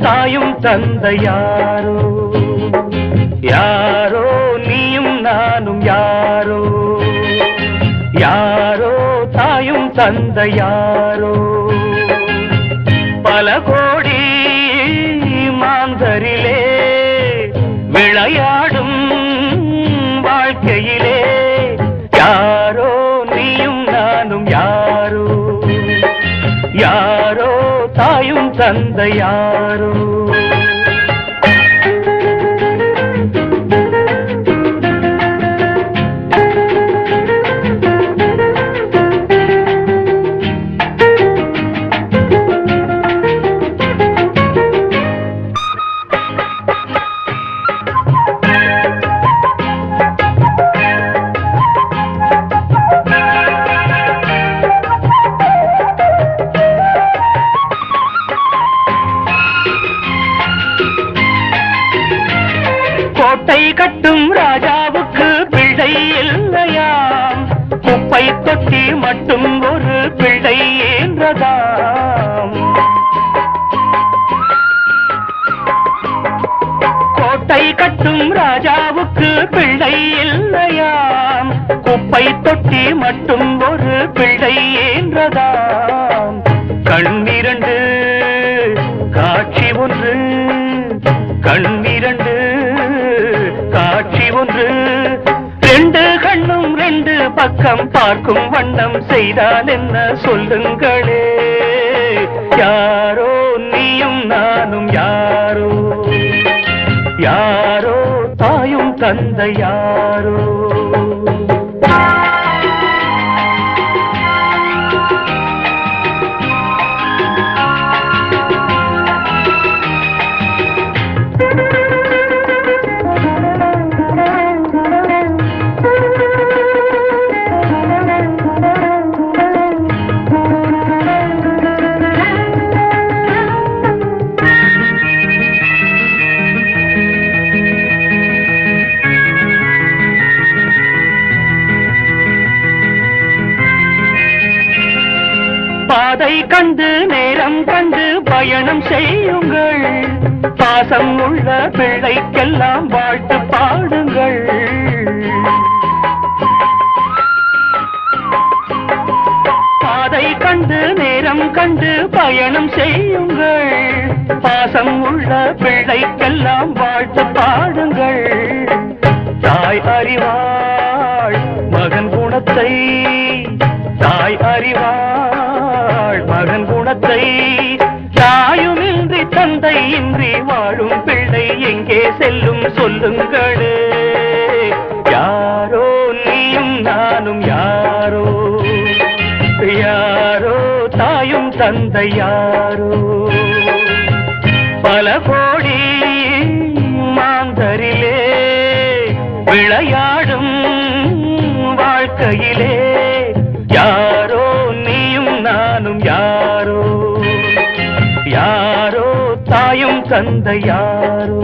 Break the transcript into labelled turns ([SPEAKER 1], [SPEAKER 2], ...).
[SPEAKER 1] தாயும் தந்தை யாரோ யாரோ நீயும் நானும் யாரோ யாரோ தாயும் தந்தை யாரோ பல கோடி மாந்தரிலே விளையாடும் வாழ்க்கையிலே யாரோ நீயும் நானும் யாரோ யாரோ தாயும் தந்தை யாரோ கோட்டை கட்டும் ராஜாவுக்கு பிள்ளை இல்லையாம் குப்பை தொட்டி மட்டும் ஒரு பிள்ளை என்றதாம் கோட்டை கட்டும் ராஜாவுக்கு பிள்ளை இல்லையாம் குப்பை தொட்டி மட்டும் ஒரு பிள்ளை என்றதாம் கண்ணிரண்டு காட்சி ஒன்று கண்ணிரண்டு காட்சி ஒன்று ரெண்டு கண்ணும் ரெண்டு பக்கம் பார்க்கும் வண்ணம் செய்தால் என்ன சொல்லுங்களே யாரோ நீயும் நானும் யாரோ யாரோ தாயும் தந்தை யாரோ பாதை கண்டு நேரம் கண்டு பயணம் செய்யுங்கள் பாசம் உள்ள பிள்ளைக்கெல்லாம் வாழ்த்து பாடுங்கள் பாதை கண்டு நேரம் கண்டு பயணம் செய்யுங்கள் பாசம் உள்ள பிள்ளைக்கெல்லாம் வாழ்த்து பாடுங்கள் தாய் அறிவாள் மகன் குணத்தை தாய் அறிவாள் மகன் குணத்தை தாயுமின்றி தந்தை இன்றி வாழும் பிள்ளை எங்கே செல்லும் சொல்லுங்களே யாரோ நீயும் நானும் யாரோ யாரோ தாயும் தந்தை யாரோ பல கோடி மாந்தரிலே விளையாடும் வாழ்க்கையிலே யாரோ நீயும் நானும் யாரோ யாரோ தாயும் தந்தை யாரோ